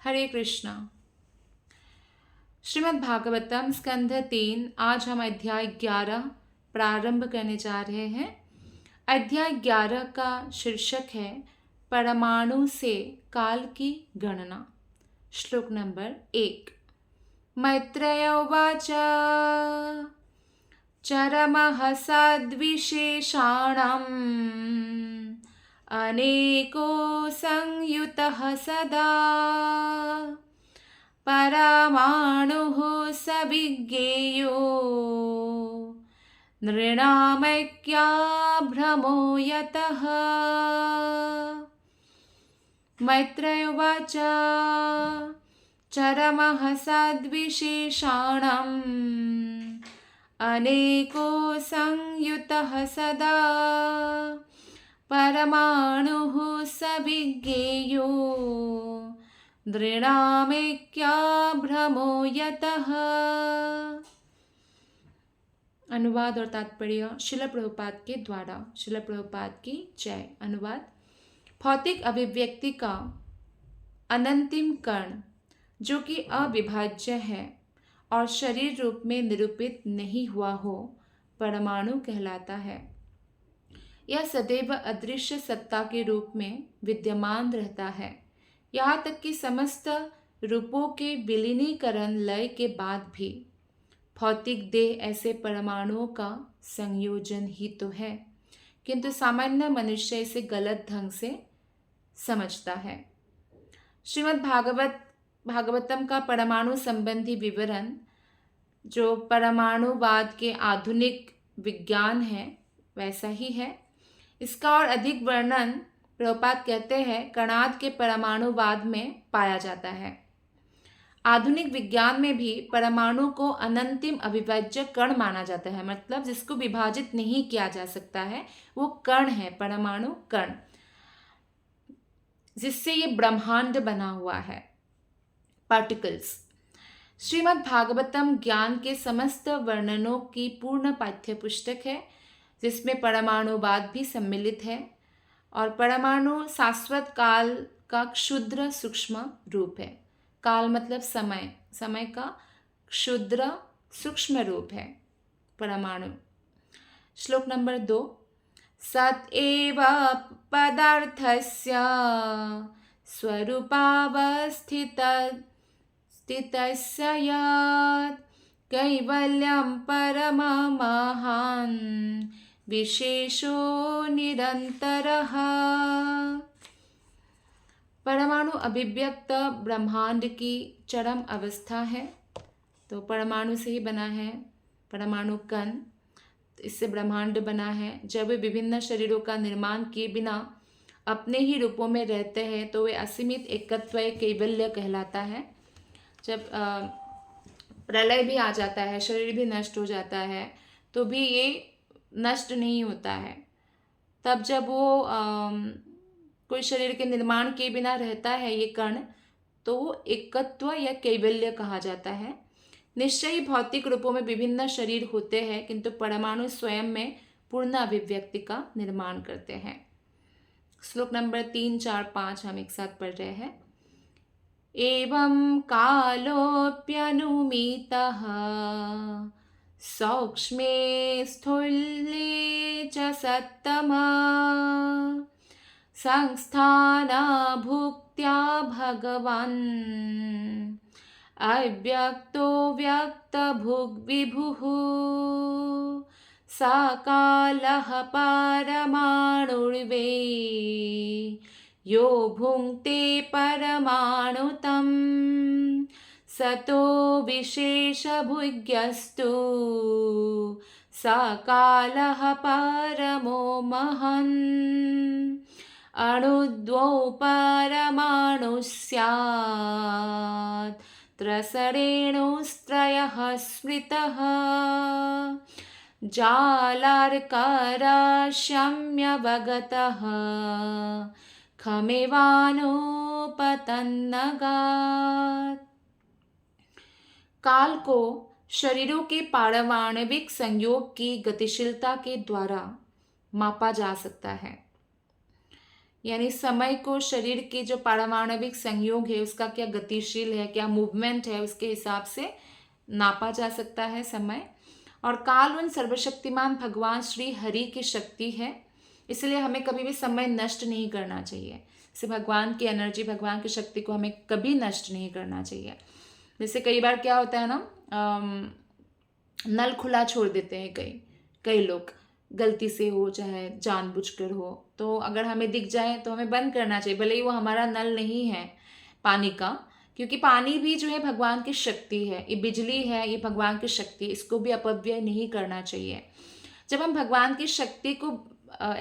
हरे कृष्णा। श्रीमद् भागवतम स्कंध 3। आज हम अध्याय 11 प्रारंभ करने जा रहे हैं। अध्याय 11 का शीर्षक है परमाणु से काल की गणना। श्लोक नंबर 1। मैत्रेय उवाच चरमः सद्विशेषाणम् अनेको संयुतः सदा परमाणुः स विज्ञेयो नृणामैक्याभ्रमो यतः। मैत्रेय उवाच चरमः सद्विशेषाणम् अनेको संयुतः सदा परमाणुः स विज्ञेयो नृणामैक्याभ्रमो यतः। अनुवाद और तात्पर्य श्रील प्रभुपाद के द्वारा। श्रील प्रभुपाद की जय। अनुवाद। भौतिक अभिव्यक्ति का अनंतिम कण जो कि अविभाज्य है और शरीर रूप में निरूपित नहीं हुआ हो, परमाणु कहलाता है। यह सदैव अदृश्य सत्ता के रूप में विद्यमान रहता है, यहाँ तक कि समस्त रूपों के विलीनीकरण लय के बाद भी। भौतिक देह ऐसे परमाणुओं का संयोजन ही तो है, किंतु सामान्य मनुष्य इसे गलत ढंग से समझता है। श्रीमद् भागवतम का परमाणु संबंधी विवरण जो परमाणुवाद के आधुनिक विज्ञान है वैसा ही है। इसका और अधिक वर्णन प्रभुपाद कहते हैं कणाद के परमाणुवाद में पाया जाता है। आधुनिक विज्ञान में भी परमाणु को अनंतिम अविभाज्य कण माना जाता है, मतलब जिसको विभाजित नहीं किया जा सकता है वो कण है, परमाणु कण, जिससे ये ब्रह्मांड बना हुआ है, पार्टिकल्स। श्रीमद् भागवतम ज्ञान के समस्त वर्णनों की पूर्ण पाठ्य पुस्तक है, जिसमें परमाणुवाद भी सम्मिलित है। और परमाणु शाश्वत काल का क्षुद्र सूक्ष्म रूप है। काल मतलब समय, समय का क्षुद्र सूक्ष्म रूप है परमाणु। श्लोक नंबर 2। सत एव पदार्थस्य स्वरूपावस्थितस्य यत् कैवल्यं परममहान् विशेषो निरंतरः। परमाणु अभिव्यक्त ब्रह्मांड की चरम अवस्था है। तो परमाणु से ही बना है परमाणु कण, इससे ब्रह्मांड बना है। जब वे विभिन्न शरीरों का निर्माण किए बिना अपने ही रूपों में रहते हैं तो वे असीमित एकत्व कैवल्य कहलाता है। जब प्रलय भी आ जाता है, शरीर भी नष्ट हो जाता है, तो भी ये नष्ट नहीं होता है। तब जब वो कोई शरीर के निर्माण के बिना रहता है ये कण, तो वो एकत्व या कैवल्य कहा जाता है। निश्चय ही भौतिक रूपों में विभिन्न शरीर होते हैं, किंतु परमाणु स्वयं में पूर्ण अभिव्यक्ति का निर्माण करते हैं। श्लोक नंबर 3, 4, 5 हम एक साथ पढ़ रहे हैं। एवं कालोऽप्यनुमीतः सौक्ष्मे स्थूले च सत्तमा संस्थानाभुक्त्या भगवान् अव्यक्तो व्यक्तभुग्विभुः सा कालः परमाणुर्वे यो भुङ्क्ते परमाणुतं सतो विशेषभुग्यस्तु सा कालः परमो महन् अणुद्वौ परमाणुः स्यात् त्रसरेणुस्त्रयः स्मृतः जालार्कराश्यम्यवगतः खमेवानुपतन्नगात्। काल को शरीरों के पारमाणविक संयोग की गतिशीलता के द्वारा मापा जा सकता है। यानी समय को शरीर के जो पारमाणविक संयोग है उसका क्या गतिशील है, क्या मूवमेंट है, उसके हिसाब से नापा जा सकता है समय। और काल उन सर्वशक्तिमान भगवान श्री हरि की शक्ति है, इसलिए हमें कभी भी समय नष्ट नहीं करना चाहिए। जैसे भगवान की एनर्जी, भगवान की शक्ति को हमें कभी नष्ट नहीं करना चाहिए। जैसे कई बार क्या होता है ना, नल खुला छोड़ देते हैं कई कई लोग, गलती से हो चाहे जानबूझकर हो, तो अगर हमें दिख जाए तो हमें बंद करना चाहिए, भले ही वो हमारा नल नहीं है पानी का, क्योंकि पानी भी जो है भगवान की शक्ति है, ये बिजली है, ये भगवान की शक्ति है, इसको भी अपव्यय नहीं करना चाहिए। जब हम भगवान की शक्ति को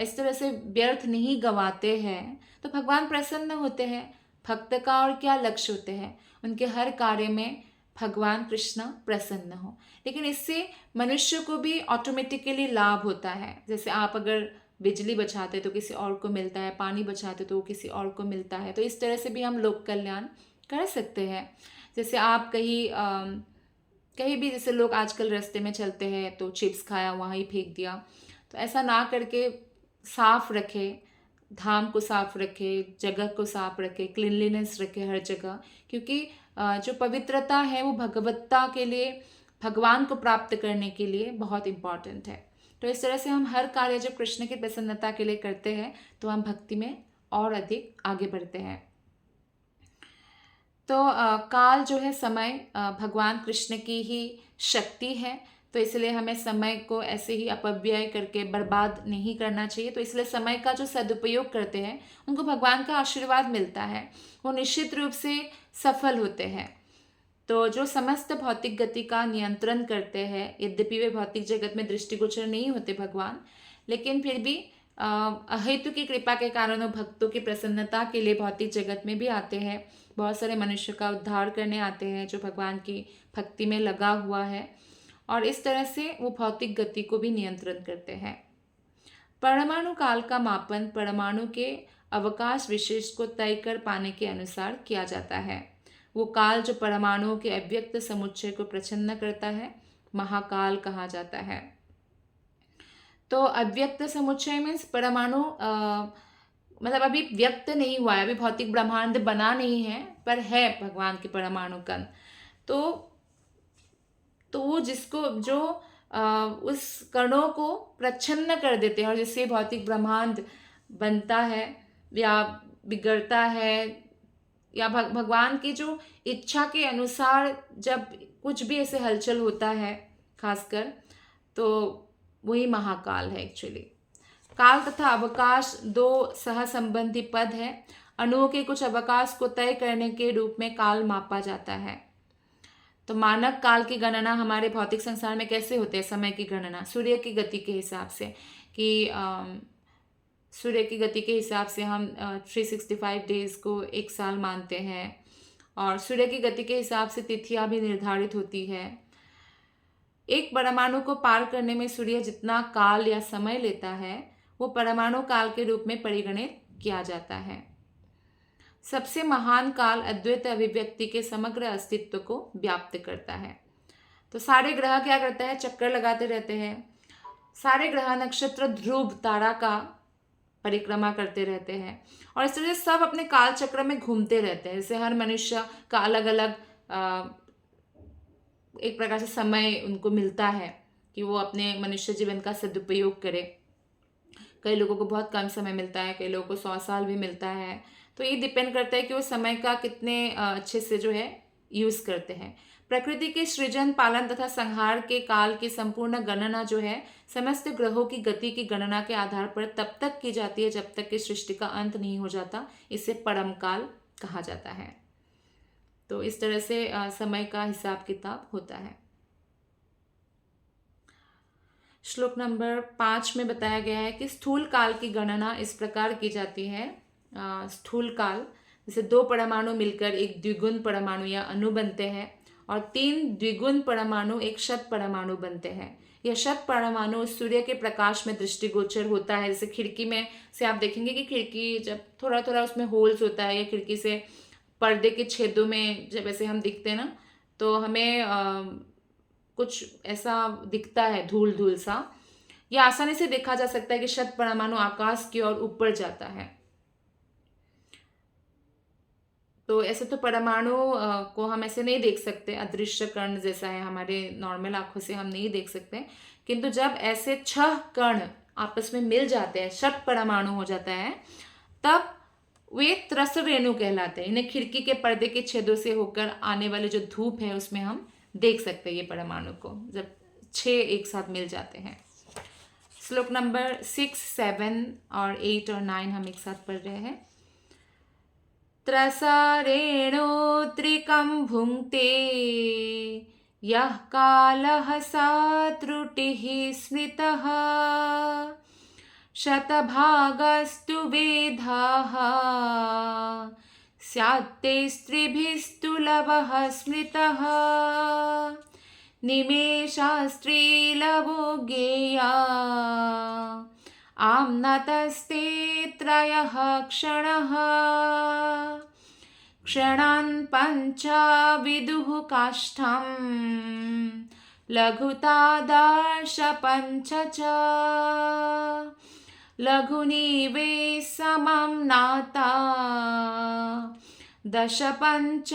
इस तरह से व्यर्थ नहीं गंवाते हैं तो भगवान प्रसन्न होते हैं। भक्त का और क्या लक्ष्य होते हैं, उनके हर कार्य में भगवान कृष्ण प्रसन्न हो। लेकिन इससे मनुष्य को भी ऑटोमेटिकली लाभ होता है। जैसे आप अगर बिजली बचाते तो किसी और को मिलता है, पानी बचाते तो किसी और को मिलता है, तो इस तरह से भी हम लोक कल्याण कर सकते हैं। जैसे आप कहीं भी, जैसे लोग आजकल रास्ते में चलते हैं तो चिप्स खाया वहाँ ही फेंक दिया, तो ऐसा ना करके साफ रखे, धाम को साफ रखे, जगह को साफ रखे, क्लीनलीनेस रखे हर जगह, क्योंकि जो पवित्रता है वो भगवत्ता के लिए, भगवान को प्राप्त करने के लिए बहुत इम्पॉर्टेंट है। तो इस तरह से हम हर कार्य जब कृष्ण की प्रसन्नता के लिए करते हैं तो हम भक्ति में और अधिक आगे बढ़ते हैं। तो काल जो है समय भगवान कृष्ण की ही शक्ति है, तो इसलिए हमें समय को ऐसे ही अपव्यय करके बर्बाद नहीं करना चाहिए। तो इसलिए समय का जो सदुपयोग करते हैं उनको भगवान का आशीर्वाद मिलता है, वो निश्चित रूप से सफल होते हैं। तो जो समस्त भौतिक गति का नियंत्रण करते हैं, यद्यपि वे भौतिक जगत में दृष्टिगोचर नहीं होते भगवान, लेकिन फिर भी अहेतु की कृपा के कारण वो भक्तों की प्रसन्नता के लिए भौतिक जगत में भी आते हैं। बहुत सारे मनुष्य का उद्धार करने आते हैं जो भगवान की भक्ति में लगा हुआ है, और इस तरह से वो भौतिक गति को भी नियंत्रण करते हैं। परमाणु काल का मापन परमाणु के अवकाश विशेष को तय कर पाने के अनुसार किया जाता है। वो काल जो परमाणुओं के अव्यक्त समुच्चय को प्रच्छन्न करता है महाकाल कहा जाता है। तो अव्यक्त समुच्चय मीन्स परमाणु मतलब अभी व्यक्त नहीं हुआ है, अभी भौतिक ब्रह्मांड बना नहीं है, पर है भगवान के परमाणु कण। तो वो जिसको जो उस कणों को प्रच्छन्न कर देते हैं और जिससे भौतिक ब्रह्मांड बनता है या बिगड़ता है, या भगवान की जो इच्छा के अनुसार जब कुछ भी ऐसे हलचल होता है खासकर, तो वही महाकाल है एक्चुअली। काल तथा अवकाश दो सहसंबंधी पद है। अणुओं के कुछ अवकाश को तय करने के रूप में काल मापा जाता है। तो मानक काल की गणना हमारे भौतिक संसार में कैसे होते हैं? समय की गणना सूर्य की गति के हिसाब से, कि सूर्य की गति के हिसाब से हम 365 डेज को एक साल मानते हैं, और सूर्य की गति के हिसाब से तिथियां भी निर्धारित होती है। एक परमाणु को पार करने में सूर्य जितना काल या समय लेता है वो परमाणु काल के रूप में परिगणित किया जाता है। सबसे महान काल अद्वैत अभिव्यक्ति के समग्र अस्तित्व को व्याप्त करता है। तो सारे ग्रह क्या करते हैं? चक्कर लगाते रहते हैं। सारे ग्रह नक्षत्र ध्रुव तारा का परिक्रमा करते रहते हैं, और इस तरह से सब अपने काल चक्र में घूमते रहते हैं। जैसे हर मनुष्य का अलग अलग एक प्रकार से समय उनको मिलता है कि वो अपने मनुष्य जीवन का सदुपयोग करे। कई लोगों को बहुत कम समय मिलता है, कई लोगों को 100 साल भी मिलता है। तो ये डिपेंड करता है कि वो समय का कितने अच्छे से जो है यूज़ करते हैं। प्रकृति के सृजन, पालन तथा संहार के काल की संपूर्ण गणना जो है समस्त ग्रहों की गति की गणना के आधार पर तब तक की जाती है जब तक कि सृष्टि का अंत नहीं हो जाता। इसे परम काल कहा जाता है। तो इस तरह से समय का हिसाब किताब होता है। श्लोक नंबर 5 में बताया गया है कि स्थूल काल की गणना इस प्रकार की जाती है। स्थूल काल जैसे 2 परमाणु मिलकर एक द्विगुण परमाणु या अणु बनते हैं, और 3 द्विगुण परमाणु एक शत परमाणु बनते हैं। यह शत परमाणु सूर्य के प्रकाश में दृष्टिगोचर होता है। जैसे खिड़की में से आप देखेंगे कि खिड़की जब थोड़ा थोड़ा उसमें होल्स होता है, या खिड़की से पर्दे के छेदों में जब ऐसे हम दिखते हैं ना, तो हमें कुछ ऐसा दिखता है धूल धूल सा। यह आसानी से देखा जा सकता है कि शत परमाणु आकाश की ओर ऊपर जाता है। तो ऐसे तो परमाणु को हम ऐसे नहीं देख सकते, अदृश्य कण जैसा है, हमारे नॉर्मल आंखों से हम नहीं देख सकते। किंतु जब ऐसे 6 कण आपस में मिल जाते हैं, षट परमाणु हो जाता है, तब वे त्रस रेणु कहलाते हैं। इन्हें खिड़की के पर्दे के छेदों से होकर आने वाले जो धूप है उसमें हम देख सकते हैं ये परमाणु को, जब 6 एक साथ मिल जाते हैं। श्लोक नंबर 6, 7 और 8 और 9 हम एक साथ पढ़ रहे हैं। त्रसरेणो त्रिकं भुङ्क्ते यः कालः सा त्रुटिः स्मृतः शतभागस्तु वेधाः स्यात्ते स्त्रिभिस्तु लवः स्मृतः निमेषास्त्रीलवो ज्ञेया आम्नतस्ते त्रयः क्षणः क्षणान् पञ्च विदुः काष्ठं लघुतादर्श पञ्च च लघुनिवे समं नाता दश पञ्च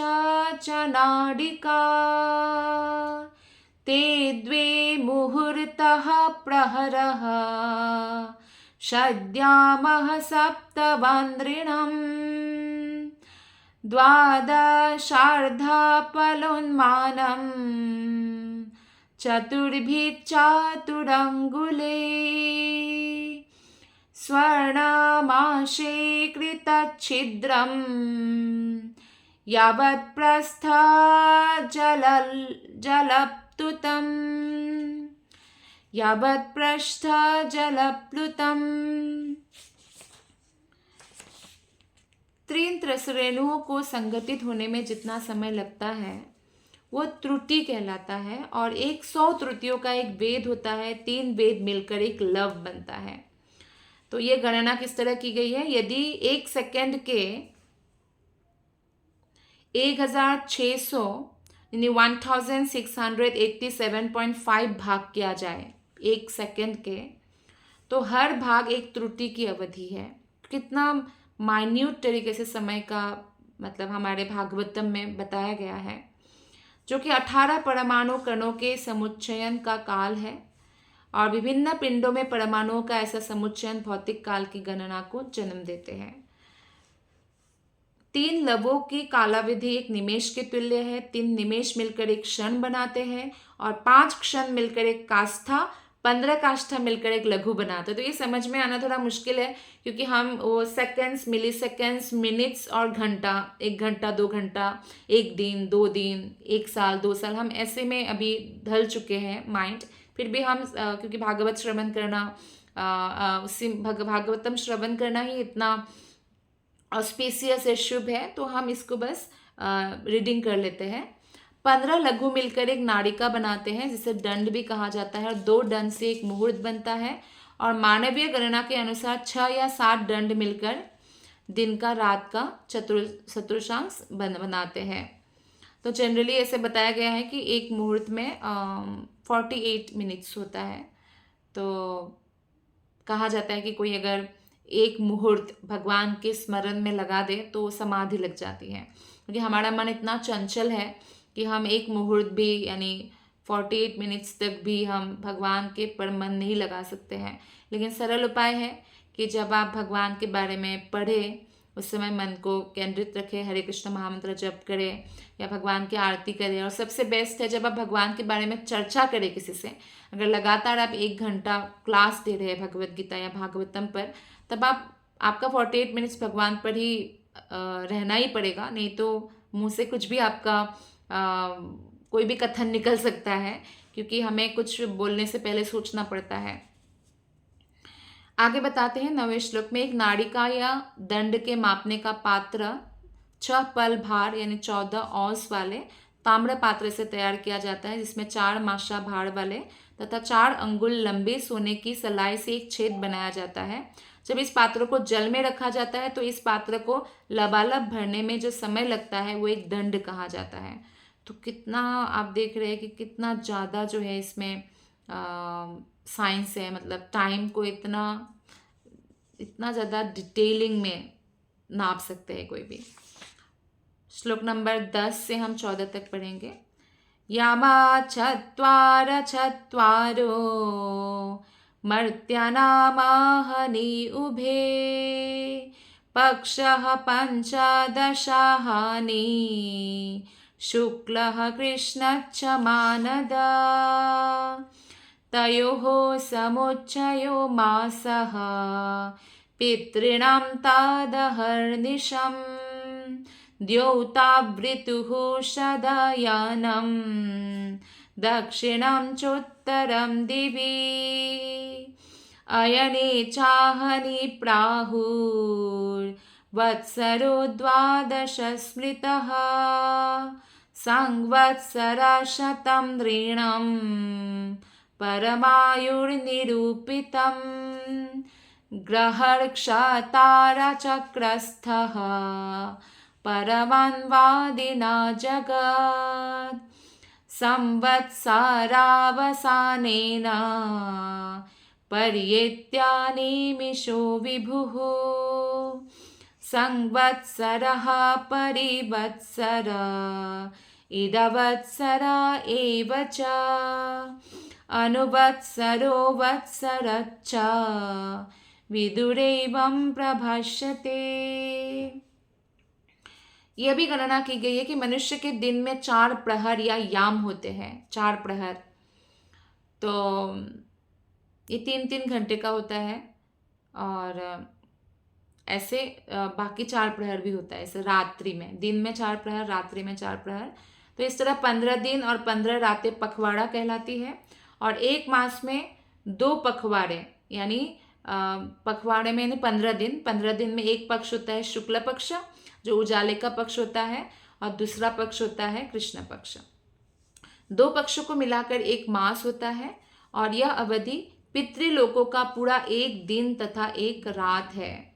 च नाडिका ते द्वे मुहूर्तः प्रहरः षड्यामः सप्तवान्द्रिणम् द्वादशार्धफलोन्मानं चतुर्भिश्चतुरङ्गुले स्वर्णमाशे कृतच्छिद्रं यावत् जलप्लुतम् यावत् जलप्लुतम्। तीन त्रस रेणुओं को संगठित होने में जितना समय लगता है वो त्रुटि कहलाता है, और 100 त्रुटियों का एक वेद होता है, 3 वेद मिलकर एक लव बनता है। तो ये गणना किस तरह की गई है, यदि 1 सेकेंड के 1600 यानी 1687.5 भाग किया जाए 1 सेकेंड के, तो हर भाग एक त्रुटि की अवधि है। कितना माइन्यूट तरीके से समय का मतलब हमारे भागवतम में बताया गया है, जो कि 18 परमाणु कणों के समुच्चयन का काल है, और विभिन्न पिंडों में परमाणुओं का ऐसा समुच्चयन भौतिक काल की गणना को जन्म देते हैं। 3 लवों की कालावधि एक निमेष के तुल्य है। 3 निमेष मिलकर एक क्षण बनाते हैं, और 5 क्षण मिलकर एक काष्ठा, 15 काष्ठा मिलकर एक लघु बनाते हैं। तो ये समझ में आना थोड़ा मुश्किल है, क्योंकि हम वो सेकेंड्स, मिली सेकेंड्स, मिनट्स और घंटा, 1 घंटा, 2 घंटा, 1 दिन, 2 दिन, 1 साल, 2 साल, हम ऐसे में अभी ढल चुके हैं माइंड। फिर भी हम क्योंकि भागवत श्रवण करना, भागवतम श्रवण करना ही इतना ऑस्पिशियस है, शुभ है, तो हम इसको बस रीडिंग कर लेते हैं। 15 लघु मिलकर एक नाड़िका बनाते हैं, जिसे दंड भी कहा जाता है, और 2 दंड से एक मुहूर्त बनता है, और मानवीय गणना के अनुसार 6 या 7 दंड मिलकर दिन का रात का चतुर्थांश बनाते हैं। तो जनरली ऐसे बताया गया है कि एक मुहूर्त में 48 मिनट्स होता है। तो कहा जाता है कि कोई अगर एक मुहूर्त भगवान के स्मरण में लगा दे तो समाधि लग जाती है, क्योंकि हमारा मन इतना चंचल है कि हम एक मुहूर्त भी यानी 48 मिनट्स तक भी हम भगवान के पर मन नहीं लगा सकते हैं। लेकिन सरल उपाय है कि जब आप भगवान के बारे में पढ़ें, उस समय मन को केंद्रित रखें, हरे कृष्ण महामंत्र जप करें या भगवान की आरती करें। और सबसे बेस्ट है जब आप भगवान के बारे में चर्चा करें किसी से। अगर लगातार आप 1 घंटा क्लास दे रहे हैं भगवत गीता या भागवतम पर, तब आपका 48 मिनट्स भगवान पर ही रहना ही पड़ेगा, नहीं तो मुँह से कुछ भी आपका कोई भी कथन निकल सकता है, क्योंकि हमें कुछ बोलने से पहले सोचना पड़ता है। आगे बताते हैं 9वें श्लोक में, एक नाड़िका या दंड के मापने का पात्र 6 पल भार यानी 14 औंस वाले ताम्र पात्र से तैयार किया जाता है, जिसमें 4 माशा भार वाले तथा 4 अंगुल लंबे सोने की सलाई से एक छेद बनाया जाता है। जब इस पात्र को जल में रखा जाता है तो इस पात्र को लबालब भरने में जो समय लगता है वो एक दंड कहा जाता है। तो कितना आप देख रहे हैं कि कितना ज़्यादा जो है इसमें साइंस है, मतलब टाइम को इतना ज़्यादा डिटेलिंग में नाप सकते हैं कोई भी। श्लोक नंबर 10 से हम 14 तक पढ़ेंगे। यामा चत्वार चत्वारो मर्त्यानामाहनि उभे पक्षः पञ्चदशाहानि शुक्लः कृष्णश्च मानदा तयोः समुच्चयो मासः पितॄणां तदहर्निशम् द्यौतावृतुः शदयानं दक्षिणं चोत्तरं दिवि अयने चाहनि प्राहुर्वत्सरो 12 स्मृतः संवत्सरशतं नृणां परमायुर्निरूपितं ग्रहर्क्षतारचक्रस्थः परमान्वादिना जगत् संवत्सरावसानेन पर्येत्यानिमिषो विभुः संवत्सरः परिवत्सर इदवत्सर एव च अनुवत्सरो वत्सरश्च विदुरेवं प्रभाष्यते। यह भी गणना की गई है कि मनुष्य के दिन में 4 प्रहर या याम होते हैं। 4 प्रहर तो ये 3-3 घंटे का होता है और ऐसे बाकी 4 प्रहर भी होता है। ऐसे रात्रि में, दिन में 4 प्रहर, रात्रि में 4 प्रहर। तो इस तरह 15 दिन और 15 रातें पखवाड़ा कहलाती है। और एक मास में 2 पखवाड़े यानी पखवाड़े में यानी 15 दिन, 15 दिन में एक पक्ष होता है शुक्ल पक्ष जो उजाले का पक्ष होता है और दूसरा पक्ष होता है कृष्ण पक्ष। 2 पक्षों को मिलाकर एक मास होता है और यह अवधि पितृलोकों का पूरा एक दिन तथा एक रात है।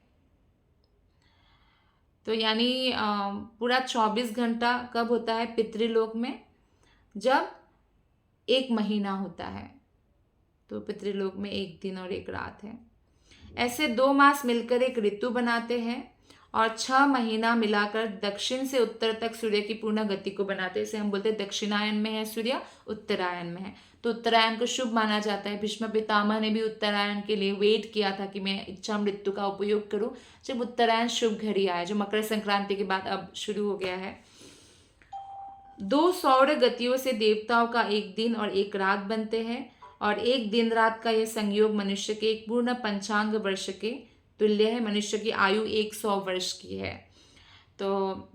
तो यानी पूरा 24 घंटा कब होता है पितृलोक में? जब 1 महीना होता है। तो पितृलोक में 1 दिन और 1 रात है। ऐसे 2 मास मिलकर एक ऋतु बनाते हैं और 6 महीना मिलाकर दक्षिण से उत्तर तक सूर्य की पूर्ण गति को बनाते हैं। इसे हम बोलते हैं दक्षिणायन में है सूर्य, उत्तरायण में है। तो उत्तरायण को शुभ माना जाता है। भीष्म पितामह ने भी उत्तरायण के लिए वेट किया था कि मैं इच्छा मृत्यु का उपयोग करूं जब उत्तरायण शुभ घड़ी आए, जो मकर संक्रांति के बाद अब शुरू हो गया है। 2 सौर गतियों से देवताओं का 1 दिन और 1 रात बनते हैं और 1 दिन रात का यह संयोग मनुष्य के एक पूर्ण पंचांग वर्ष के तुल्य है। मनुष्य की आयु 100 वर्ष की है। तो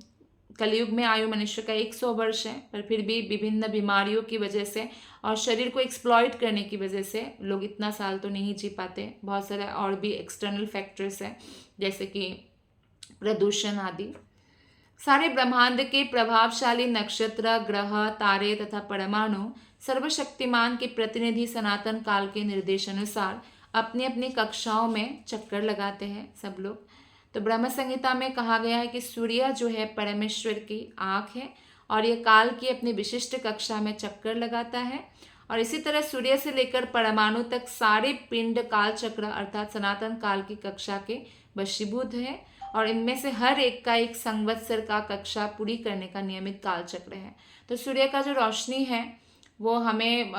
कलयुग में आयु मनुष्य का 100 वर्ष है, पर फिर भी विभिन्न बीमारियों की वजह से और शरीर को एक्सप्लॉइट करने की वजह से लोग इतना साल तो नहीं जी पाते। बहुत सारे और भी एक्सटर्नल फैक्टर्स हैं जैसे कि प्रदूषण आदि। सारे ब्रह्मांड के प्रभावशाली नक्षत्र, ग्रह, तारे तथा परमाणु सर्वशक्तिमान के प्रतिनिधि सनातन काल के निर्देशानुसार अपनी अपनी कक्षाओं में चक्कर लगाते हैं सब लोग। तो ब्रह्म संहिता में कहा गया है कि सूर्य जो है परमेश्वर की आँख है और यह काल की अपनी विशिष्ट कक्षा में चक्कर लगाता है। और इसी तरह सूर्य से लेकर परमाणु तक सारे पिंड काल चक्र अर्थात सनातन काल की कक्षा के वशीभूत है और इनमें से हर एक का एक संवत्सर का कक्षा पूरी करने का नियमित काल चक्र है। तो सूर्य का जो रोशनी है वो हमें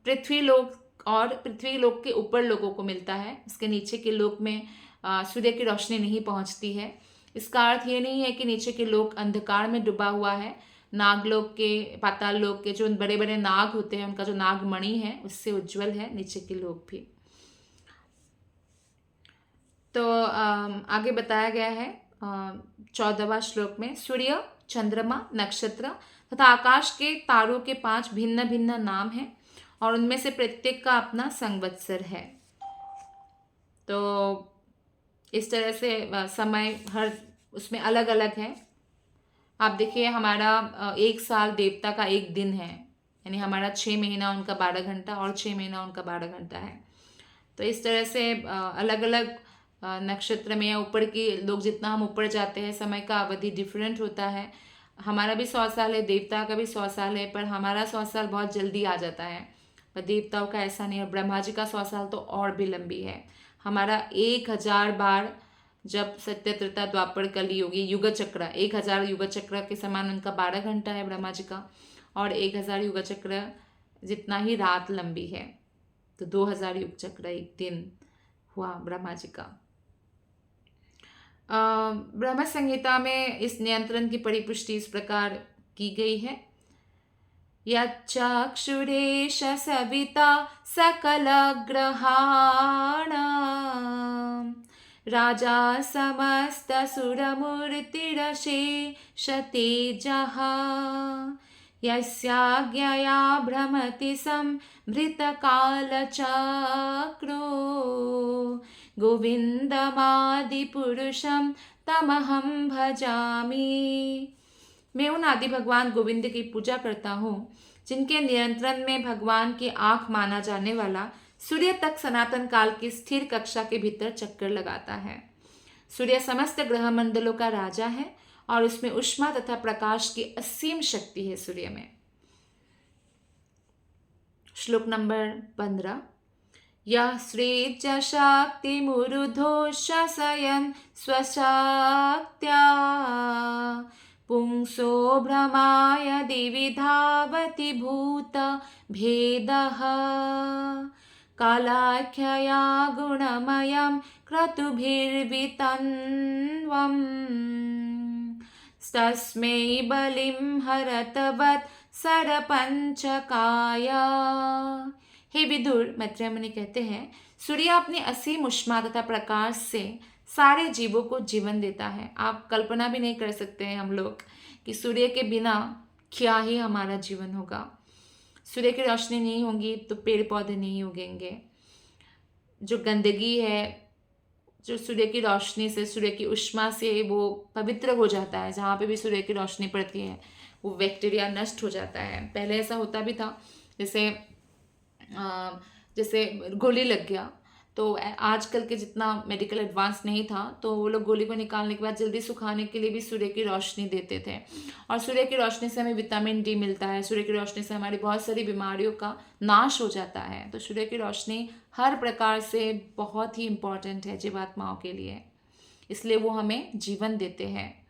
पृथ्वी लोक और पृथ्वी लोक के ऊपर लोगों को मिलता है। इसके नीचे के लोक में सूर्य की रोशनी नहीं पहुंचती है। इसका अर्थ ये नहीं है कि नीचे के लोक अंधकार में डूबा हुआ है। नागलोक के, पाताल लोक के जो बड़े बड़े नाग होते हैं उनका जो नागमणि है उससे उज्जवल है नीचे के लोक भी। तो आगे बताया गया है 14वां श्लोक में सूर्य, चंद्रमा, नक्षत्र तथा आकाश के तारों के 5 भिन्न भिन्न नाम हैं और उनमें से प्रत्येक का अपना संवत्सर है। तो इस तरह से समय हर उसमें अलग अलग है। आप देखिए हमारा 1 साल देवता का 1 दिन है, यानी हमारा 6 महीना उनका 12 घंटा और 6 महीना उनका 12 घंटा है। तो इस तरह से अलग अलग नक्षत्र में या ऊपर की लोग जितना हम ऊपर जाते हैं समय का अवधि डिफरेंट होता है। हमारा भी 100 साल है, देवता का भी 100 साल है, पर हमारा 100 साल बहुत जल्दी आ जाता है, पर देवताओं का ऐसा नहीं है। ब्रह्मा जी का 100 साल तो और भी लंबी है। हमारा 1000 बार जब सत्य त्रेता द्वापर कलयुग, ये युग चक्र 1000 युग चक्र के समान उनका 12 घंटा है ब्रह्मा जी का, और 1000 युग चक्र जितना ही रात लंबी है, तो 2000 युग चक्र एक दिन हुआ ब्रह्मा जी का। ब्रह्म संहिता में इस नियंत्रण की परिपुष्टि इस प्रकार की गई है। यच्चक्षुरेश सविता सकलग्रहाणां राजा समस्तसुरमूर्तिरशेषतेजः यस्याज्ञया भ्रमति संभृतकालचक्रो गोविंदमादिपुरुषं तमहं भजामि। मैं उन आदि भगवान गोविंद की पूजा करता हूँ जिनके नियंत्रण में भगवान की आँख माना जाने वाला सूर्य तक सनातन काल की स्थिर कक्षा के भीतर चक्कर लगाता है। सूर्य समस्त ग्रह मंडलों का राजा है और उसमें ऊष्मा तथा प्रकाश की असीम शक्ति है सूर्य में। श्लोक नंबर 15। यः श्रेच शक्तिमुरुधो शशयन् स्वशक्त्या पुंसो भ्रमाय दिवि धावति भूतभेदः कालाख्यया गुणमयं क्रतुभिर्वितन्वम् तस्मै बलिं हरतवत् सरपंचकाय। हे विदुर, मैत्रेय मुनि कहते हैं, सूर्य अपनी असीम ऊष्मा तथा प्रकाश से सारे जीवों को जीवन देता है। आप कल्पना भी नहीं कर सकते हैं हम लोग कि सूर्य के बिना क्या ही हमारा जीवन होगा। सूर्य की रोशनी नहीं होगी तो पेड़ पौधे नहीं उगेंगे। जो गंदगी है, जो सूर्य की रोशनी से, सूर्य की ऊष्मा से वो पवित्र हो जाता है। जहाँ पे भी सूर्य की रोशनी पड़ती है वो बैक्टीरिया नष्ट हो जाता है। पहले ऐसा होता भी था, जैसे गोली लग गया तो आजकल के जितना मेडिकल एडवांस नहीं था, तो वो लोग गोली को निकालने के बाद जल्दी सुखाने के लिए भी सूर्य की रोशनी देते थे। और सूर्य की रोशनी से हमें विटामिन डी मिलता है। सूर्य की रोशनी से हमारी बहुत सारी बीमारियों का नाश हो जाता है। तो सूर्य की रोशनी हर प्रकार से बहुत ही इम्पॉर्टेंट है जीवात्माओं के लिए, इसलिए वो हमें जीवन देते हैं।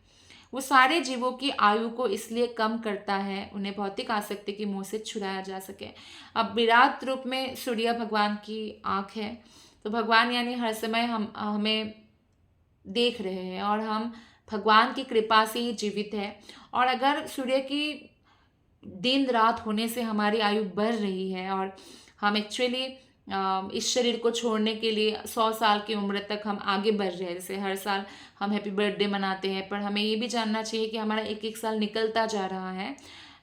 वो सारे जीवों की आयु को इसलिए कम करता है, उन्हें भौतिक आसक्ति की मोह से छुड़ाया जा सके। अब विराट रूप में सूर्य भगवान की आँख है, तो भगवान यानी हर समय हमें देख रहे हैं और हम भगवान की कृपा से ही जीवित है। और अगर सूर्य की दिन रात होने से हमारी आयु बढ़ रही है और हम एक्चुअली इस शरीर को छोड़ने के लिए 100 साल की उम्र तक हम आगे बढ़ रहे हैं, जैसे हर साल हम हैप्पी बर्थडे मनाते हैं, पर हमें ये भी जानना चाहिए कि हमारा एक एक साल निकलता जा रहा है।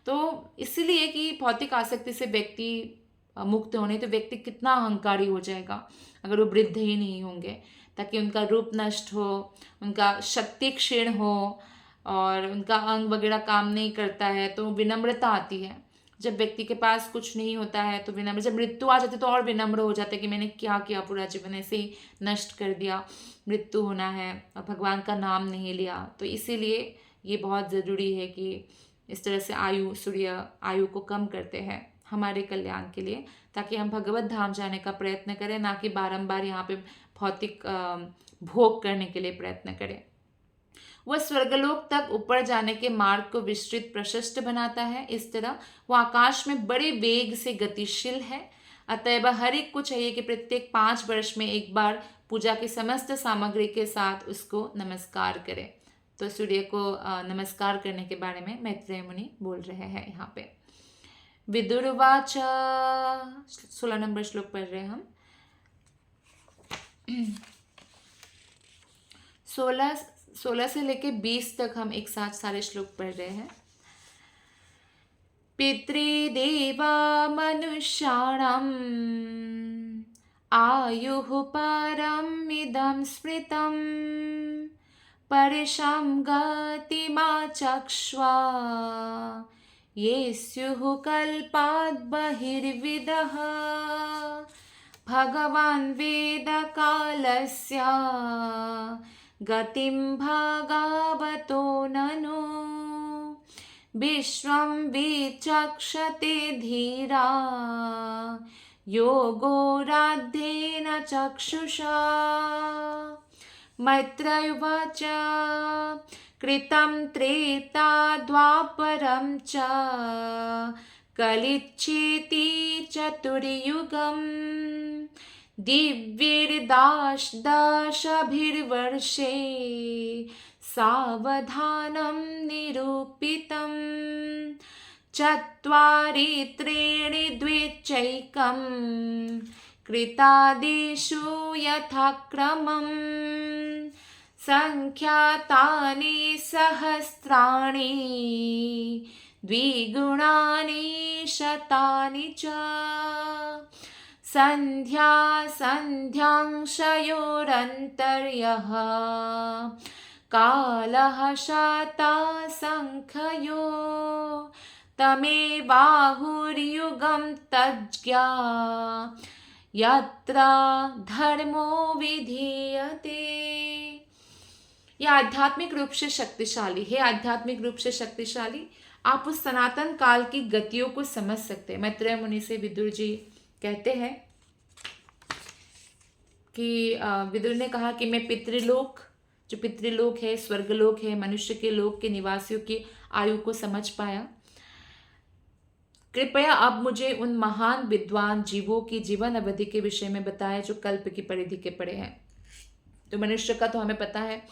तो इसीलिए कि भौतिक आसक्ति से व्यक्ति मुक्त होने, तो व्यक्ति कितना अहंकारी हो जाएगा अगर वो वृद्ध ही नहीं होंगे, ताकि उनका रूप नष्ट हो, उनका शक्ति क्षीण हो और उनका अंग वगैरह काम नहीं करता है, तो विनम्रता आती है। जब व्यक्ति के पास कुछ नहीं होता है तो विनम्र, जब मृत्यु आ जाती है तो और विनम्र हो जाता है कि मैंने क्या किया, पूरा जीवन ऐसे ही नष्ट कर दिया। मृत्यु होना है और भगवान का नाम नहीं लिया, तो इसीलिए ये बहुत ज़रूरी है कि इस तरह से सूर्य आयु को कम करते हैं हमारे कल्याण के लिए, ताकि हम भगवत धाम जाने का प्रयत्न करें, ना कि बारंबार यहाँ पे भौतिक भोग करने के लिए प्रयत्न करें। वह स्वर्गलोक तक ऊपर जाने के मार्ग को विस्तृत प्रशस्त बनाता है। इस तरह वह आकाश में बड़े वेग से गतिशील है। अतएव हर एक को चाहिए कि प्रत्येक 5 वर्ष में एक बार पूजा की समस्त सामग्री के साथ उसको नमस्कार करे। तो सूर्य को नमस्कार करने के बारे में मैत्रेय मुनि बोल रहे हैं यहाँ पे। विदुरवाच, 16 नंबर श्लोक पढ़ रहे हैं हम। 16 से लेके 20 तक हम एक साथ सारे श्लोक पढ़ रहे हैं। पितृदेवा मनुष्याणाम् आयुः परम् इदं स्मृतम् परिशां गतिमाचक्ष्वा ये स्युः कल्पात् बहिर्विदः भगवान् वेदकालस्य गतिं भगवतो ननु विश्वं विचक्षते धीरा योगोराध्येन चक्षुषा मैत्रेय उवाच कृतं त्रेता द्वापरं च कलिच्छेति चतुर्युगम् दिव्यैर्दाशभिर्वर्षे सावधानं निरूपितम् चत्वारि त्रीणि द्विचैकं कृतादिषु यथाक्रमम् संख्यातानि सहस्राणि द्विगुणानि शतानि च संध्या संध्यांशयोरन्तर्यः कालः शता संख्यो तमेवाहुर्युगं तज्ज्ञा यत्र धर्मो विधीयते। यह आध्यात्मिक रूप से शक्तिशाली है। आध्यात्मिक रूप से शक्तिशाली, आप उस सनातन काल की गतियों को समझ सकते हैं। मैत्रेय मुनि से विदुर जी कहते हैं कि विदुर ने कहा कि मैं पितृलोक, जो पितृलोक है, स्वर्गलोक है, मनुष्य के लोक के निवासियों की आयु को समझ पाया। कृपया अब मुझे उन महान विद्वान जीवों की जीवन अवधि के विषय में बताएं जो कल्प की परिधि के पड़े हैं। तो मनुष्य का तो हमें पता है,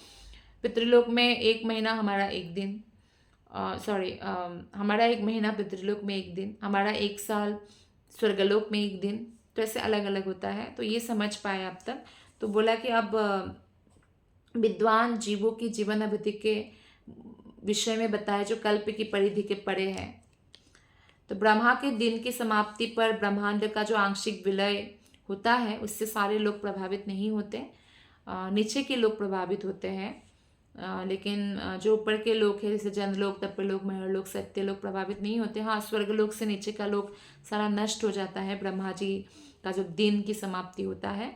पितृलोक में 1 महीना हमारा 1 दिन, हमारा 1 महीना पितृलोक में 1 दिन, हमारा 1 साल स्वर्गलोक में 1 दिन, तो ऐसे अलग अलग होता है। तो ये समझ पाए अब तक। तो बोला कि अब विद्वान जीवों की जीवन अवधि के विषय में बताया जो कल्प की परिधि के परे है। तो ब्रह्मा के दिन की समाप्ति पर ब्रह्मांड का जो आंशिक विलय होता है उससे सारे लोग प्रभावित नहीं होते, नीचे के लोग प्रभावित होते हैं। लेकिन जो ऊपर के लोग हैं जैसे जनलोक, तपलोक, महरलोक, सत्यलोक प्रभावित नहीं होते। हाँ, स्वर्गलोक से नीचे का लोक सारा नष्ट हो जाता है ब्रह्मा जी का जो दिन की समाप्ति होता है।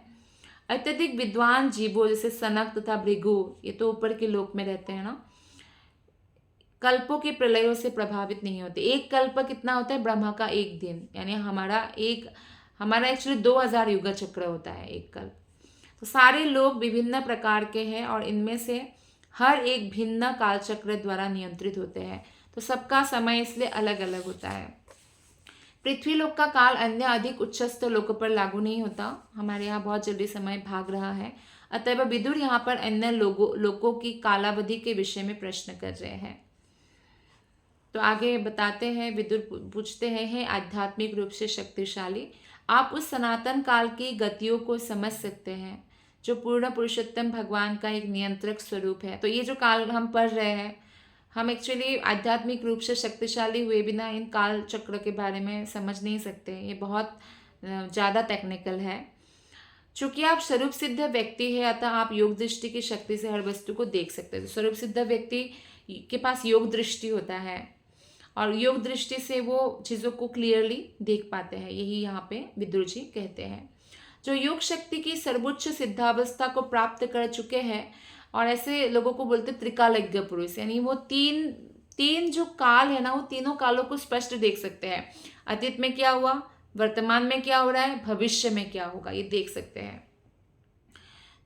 अत्यधिक विद्वान जीवों जैसे सनक तथा भृगु, ये तो ऊपर के लोक में रहते हैं ना, कल्पों के प्रलयों से प्रभावित नहीं होते। एक कल्प कितना होता है? ब्रह्मा का 1 दिन, यानी हमारा एक्चुअली 2000 युग चक्र होता है एक कल्प। तो सारे लोग विभिन्न प्रकार के हैं और इनमें से हर एक भिन्न काल चक्र द्वारा नियंत्रित होते हैं। तो सबका समय इसलिए अलग अलग होता है। पृथ्वी लोक का काल अन्य अधिक उच्चस्थ लोकों पर लागू नहीं होता। हमारे यहाँ बहुत जल्दी समय भाग रहा है, अतएव विदुर यहाँ पर अन्य लोकों की कालावधि के विषय में प्रश्न कर रहे हैं। तो आगे बताते हैं, विदुर पूछते हैं, हे आध्यात्मिक रूप से शक्तिशाली, आप उस सनातन काल की गतियों को समझ सकते हैं जो पूर्ण पुरुषोत्तम भगवान का एक नियंत्रक स्वरूप है। तो ये जो काल हम पढ़ रहे हैं, हम एक्चुअली आध्यात्मिक रूप से शक्तिशाली हुए बिना इन काल चक्र के बारे में समझ नहीं सकते। ये बहुत ज़्यादा टेक्निकल है। चूंकि आप स्वरूप सिद्ध व्यक्ति है, अतः आप योग दृष्टि की शक्ति से हर वस्तु को देख सकते हैं। तो स्वरूप सिद्ध व्यक्ति के पास योग दृष्टि होता है और योग दृष्टि से वो चीज़ों को क्लियरली देख पाते हैं। यही यहाँ पे विदुर जी कहते हैं। जो योग शक्ति की सर्वोच्च सिद्धावस्था को प्राप्त कर चुके हैं, और ऐसे लोगों को बोलते त्रिकालज्ञ पुरुष, यानी वो तीन जो काल है ना, वो तीनों कालों को स्पष्ट देख सकते हैं। अतीत में क्या हुआ, वर्तमान में क्या हो रहा है, भविष्य में क्या होगा, ये देख सकते हैं।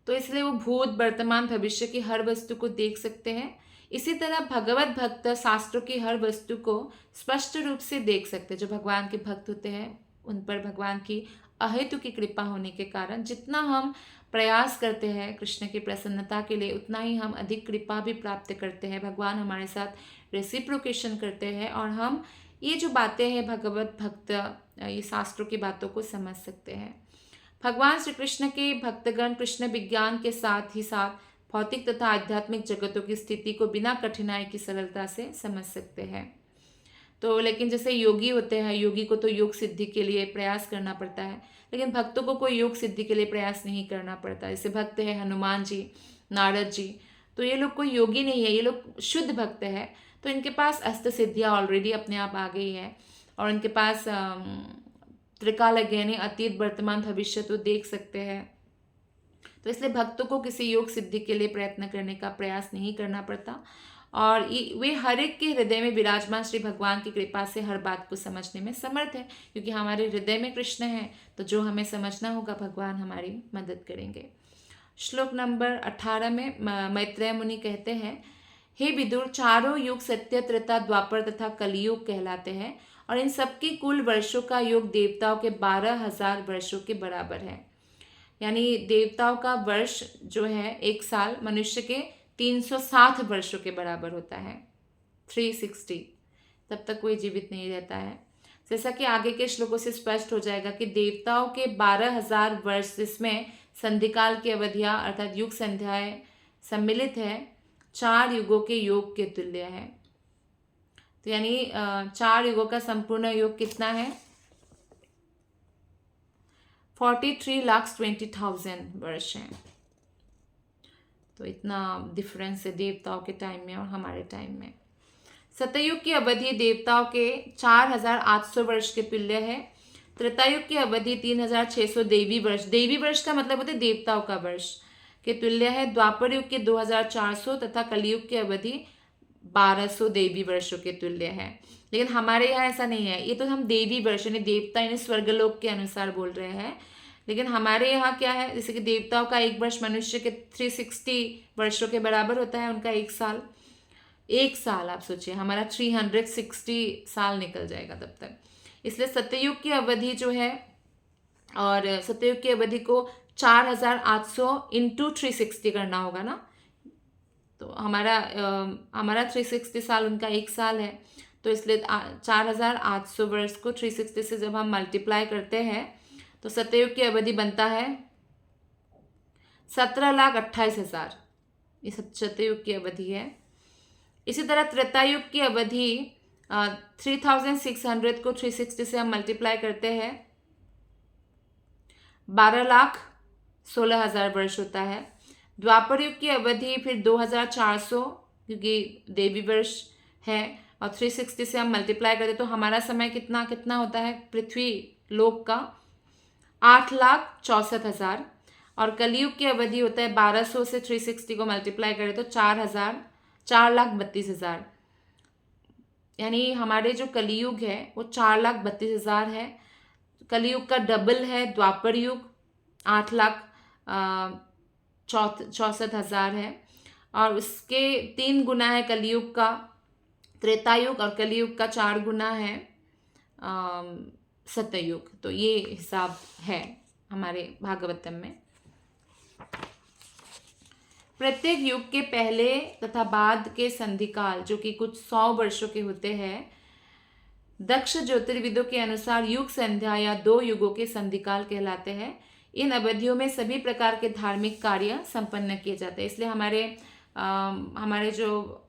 तो इसलिए वो भूत, वर्तमान, भविष्य की हर वस्तु को देख सकते हैं। इसी तरह भगवत भक्त शास्त्रों की हर वस्तु को स्पष्ट रूप से देख सकते हैं। जो भगवान के भक्त होते हैं उन पर भगवान की अहेतु की कृपा होने के कारण जितना हम प्रयास करते हैं कृष्ण की प्रसन्नता के लिए, उतना ही हम अधिक कृपा भी प्राप्त करते हैं। भगवान हमारे साथ रेसिप्रोकेशन करते हैं और हम ये जो बातें हैं भगवत भक्त, ये शास्त्रों की बातों को समझ सकते हैं। भगवान श्री कृष्ण के भक्तगण कृष्ण विज्ञान के साथ ही साथ भौतिक तथा आध्यात्मिक जगतों की स्थिति को बिना कठिनाई की सरलता से समझ सकते हैं। तो लेकिन जैसे योगी होते हैं, योगी को तो योग सिद्धि के लिए प्रयास करना पड़ता है, लेकिन भक्तों को कोई योग सिद्धि के लिए प्रयास नहीं करना पड़ता। जैसे भक्त है हनुमान जी, नारद जी, तो ये लोग कोई योगी नहीं है, ये लोग शुद्ध भक्त है। तो इनके पास अष्ट सिद्धियाँ ऑलरेडी अपने आप आ गई है और इनके पास त्रिकालज्ञ यानी अतीत, वर्तमान, भविष्य तो देख सकते हैं। तो इसलिए भक्तों को किसी योग सिद्धि के लिए प्रयत्न करने का प्रयास नहीं करना पड़ता और वे हर एक के हृदय में विराजमान श्री भगवान की कृपा से हर बात को समझने में समर्थ है, क्योंकि हमारे हृदय में कृष्ण है। तो जो हमें समझना होगा भगवान हमारी मदद करेंगे। श्लोक नंबर 18 में मैत्रेय मुनि कहते हैं, हे विदुर, चारों युग सत्य, त्रेता, द्वापर तथा कलियुग कहलाते हैं और इन सबके कुल वर्षों का योग देवताओं के 12,000 वर्षों के बराबर है। यानी देवताओं का वर्ष जो है एक साल मनुष्य के 360 वर्षों के बराबर होता है, 360। तब तक कोई जीवित नहीं रहता है। जैसा कि आगे के श्लोकों से स्पष्ट हो जाएगा कि देवताओं के 12,000 वर्ष, जिसमें संधिकाल की अवधियां अर्थात युग संध्याएं सम्मिलित है, 4 युगों के योग के तुल्य है। तो यानी 4 युगों का संपूर्ण योग कितना है? 43,20,000 वर्ष है। तो इतना डिफरेंस है देवताओं के टाइम में और हमारे टाइम में। सतयुग की अवधि देवताओं के 4,800 वर्ष के तुल्य है। त्रेतायुग की अवधि 3,600 देवी वर्ष, देवी वर्ष का मतलब होता है देवताओं का वर्ष, के तुल्य है। द्वापर युग के 2,400 तथा कलियुग की अवधि 1,200 देवी वर्षों के तुल्य है। लेकिन हमारे यहाँ ऐसा नहीं है। ये तो हम देवी वर्ष यानी देवता यानी स्वर्गलोक के अनुसार बोल रहे हैं। लेकिन हमारे यहाँ क्या है, जैसे कि देवताओं का एक वर्ष मनुष्य के 360 वर्षों के बराबर होता है, उनका एक साल आप सोचिए, हमारा 360 साल निकल जाएगा तब तक। इसलिए सत्ययुग की अवधि जो है, और सत्ययुग की अवधि को 4,800 इंटू 360 करना होगा ना। तो हमारा 360 साल, उनका एक साल है। तो इसलिए 4,800 वर्ष को 360 से जब हम मल्टीप्लाई करते हैं तो सत्ययुग की अवधि बनता है 17,28,000। ये सत्ययुग की अवधि है। इसी तरह त्रेतायुग की अवधि 3,600 को 360 से हम मल्टीप्लाई करते हैं 12,16,000 वर्ष होता है। द्वापर युग की अवधि फिर 2,400, क्योंकि देवी वर्ष है, और 360 से हम मल्टीप्लाई करते तो हमारा समय कितना होता है पृथ्वी लोक का 8,64,000। और कलियुग की अवधि होता है 1,200 से 360 को मल्टीप्लाई करें तो 4,32,000। यानी हमारे जो कलियुग है वो 4,32,000 है। कलियुग का डबल है द्वापर युग, 8,64,000 है। और उसके 3 गुना है कलियुग का त्रेतायुग, और कलियुग का 4 गुना है सतयुग। तो ये हिसाब है हमारे भागवतम में। प्रत्येक युग के पहले तथा बाद के संधिकाल, जो कि कुछ 100 वर्षों के होते हैं, दक्ष ज्योतिर्विदों के अनुसार युग संध्या या 2 युगों के संधिकाल कहलाते हैं। इन अवधियों में सभी प्रकार के धार्मिक कार्य संपन्न किए जाते हैं। इसलिए हमारे जो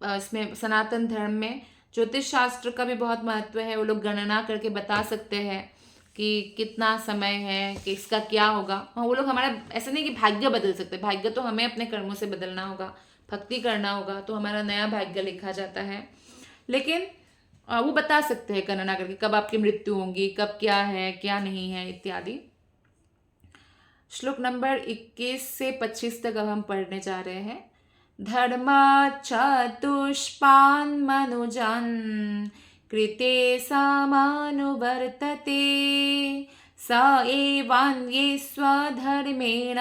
इसमें सनातन धर्म में ज्योतिष शास्त्र का भी बहुत महत्व है। वो लोग गणना करके बता सकते हैं कि कितना समय है, कि इसका क्या होगा। हाँ, वो लोग हमारा ऐसा नहीं कि भाग्य बदल सकते, भाग्य तो हमें अपने कर्मों से बदलना होगा, भक्ति करना होगा तो हमारा नया भाग्य लिखा जाता है। लेकिन वो बता सकते हैं गणना करके कब आपकी मृत्यु होगी, कब क्या है क्या नहीं है इत्यादि। श्लोक नंबर 21 से 25 तक अब हम पढ़ने जा रहे हैं। धर्म चतुष्पान् मनुजन् कृते समानुवर्तते स एवान्ये स्वधर्मेण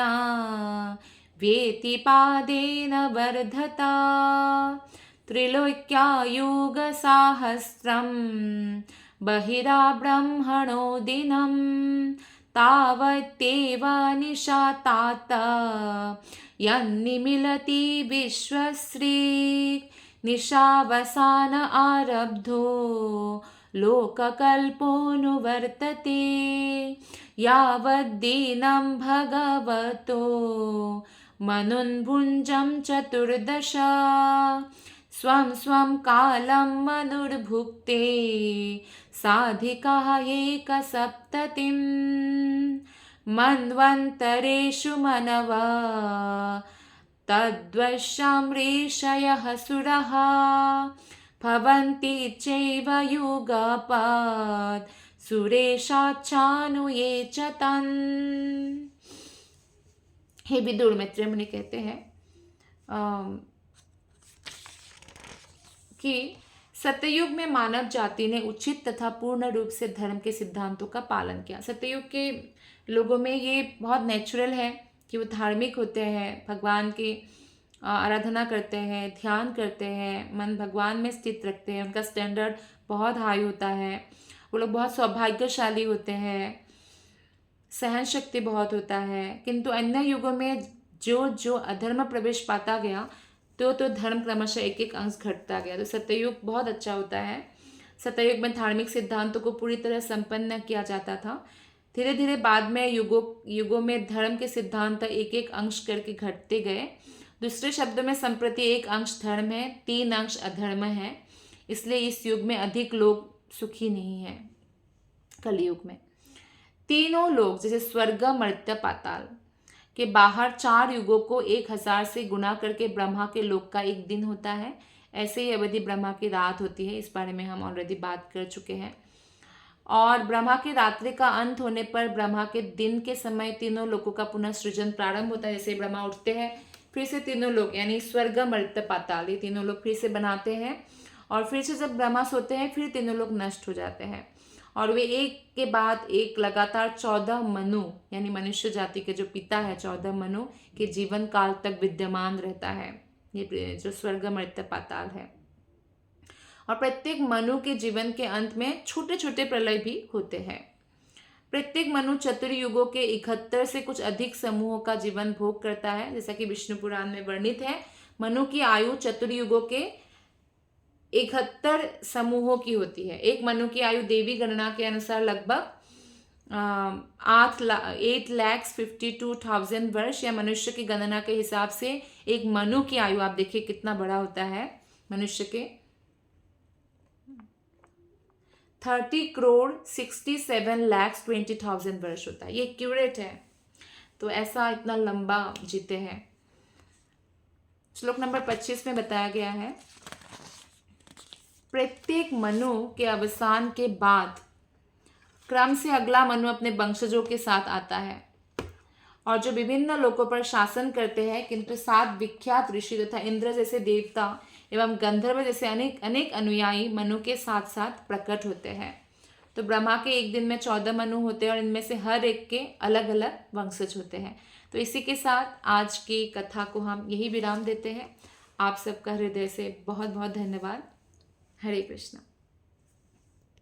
व्यतिपादेन वर्धता। त्रैलोक्यायुगसाहस्रं बहिरा ब्रह्मणो दिनं तावत्येव निशातात यन्निमिलति विश्वश्री निशावसान आरब्धो लोककल्पोऽनुवर्तते यावद्दीनं भगवतो मनुन्भुञ्जं चतुर्दश स्वं स्वं कालं मनुर्भुक्ते साधिकाः एकसप्ततिं मन्वन्तरेषु मनव तद्वशां ऋषयः सुरः भवन्ति चैव युगपत् सुरेशाच्चानुये च तन्। हे विदुर, मैत्रेय मुनि कहते हैं कि सत्ययुग में मानव जाति ने उचित तथा पूर्ण रूप से धर्म के सिद्धांतों का पालन किया। सत्ययुग के लोगों में ये बहुत नेचुरल है कि वो धार्मिक होते हैं, भगवान की आराधना करते हैं, ध्यान करते हैं, मन भगवान में स्थित रखते हैं, उनका स्टैंडर्ड बहुत हाई होता है, वो लोग बहुत सौभाग्यशाली होते हैं, सहन शक्ति बहुत होता है। किंतु अन्य युगों में जो जो अधर्म प्रवेश पाता गया तो धर्म क्रमशः एक एक अंश घटता गया। तो सत्ययुग बहुत अच्छा होता है। सत्ययुग में धार्मिक सिद्धांतों को पूरी तरह संपन्न किया जाता था। धीरे धीरे बाद में युगों में धर्म के सिद्धांत एक एक अंश करके घटते गए। दूसरे शब्दों में संप्रति एक अंश धर्म है, 3 अंश अधर्म है। इसलिए इस युग में अधिक लोग सुखी नहीं है। कलयुग में तीनों लोग जैसे स्वर्ग, मर्त्य, पाताल के बाहर 4 युगों को 1000 से गुना करके ब्रह्मा के लोक का एक दिन होता है, ऐसे ही अवधि ब्रह्मा की रात होती है। इस बारे में हम ऑलरेडी बात कर चुके हैं। और ब्रह्मा की रात्रि का अंत होने पर ब्रह्मा के दिन के समय तीनों लोकों का पुनः सृजन प्रारंभ होता है। जैसे ब्रह्मा उठते हैं, फिर से तीनों लोग यानी स्वर्ग, मर्त्य, पाताल, ये तीनों लोग फिर से बनाते हैं। और फिर से जब ब्रह्मा सोते हैं फिर तीनों लोग नष्ट हो जाते हैं। और वे एक के बाद एक लगातार 14 मनु यानी मनुष्य जाति के जो पिता है 14 मनु के जीवन काल तक विद्यमान रहता है, ये जो स्वर्ग, मर्त्य, पाताल है। और प्रत्येक मनु के जीवन के अंत में छोटे छोटे प्रलय भी होते हैं। प्रत्येक मनु चतुर्युगों के 71 से कुछ अधिक समूहों का जीवन भोग करता है। जैसा कि विष्णु पुराण में वर्णित है, मनु की आयु चतुर्युगों के 71 समूहों की होती है। एक मनु की आयु देवी गणना के अनुसार लगभग 8,52,000 वर्ष, या मनुष्य की गणना के हिसाब से एक मनु की आयु आप देखिए कितना बड़ा होता है। मनुष्य के 30,67,20,000 वर्ष होता है। ये एक्यूरेट है। तो ऐसा इतना लंबा जीते हैं। श्लोक नंबर 25 में बताया गया है, प्रत्येक मनु के अवसान के बाद क्रम से अगला मनु अपने वंशजों के साथ आता है और जो विभिन्न लोकों पर शासन करते हैं। किंतु 7 विख्यात ऋषि तथा इंद्र जैसे देवता एवं गंधर्व जैसे अनेक अनुयायी मनु के साथ साथ प्रकट होते हैं। तो ब्रह्मा के एक दिन में 14 मनु होते हैं और इनमें से हर एक के अलग अलग वंशज होते हैं। तो इसी के साथ आज की कथा को हम यही विराम देते हैं। आप सबका हृदय से बहुत बहुत धन्यवाद। हरे कृष्णा।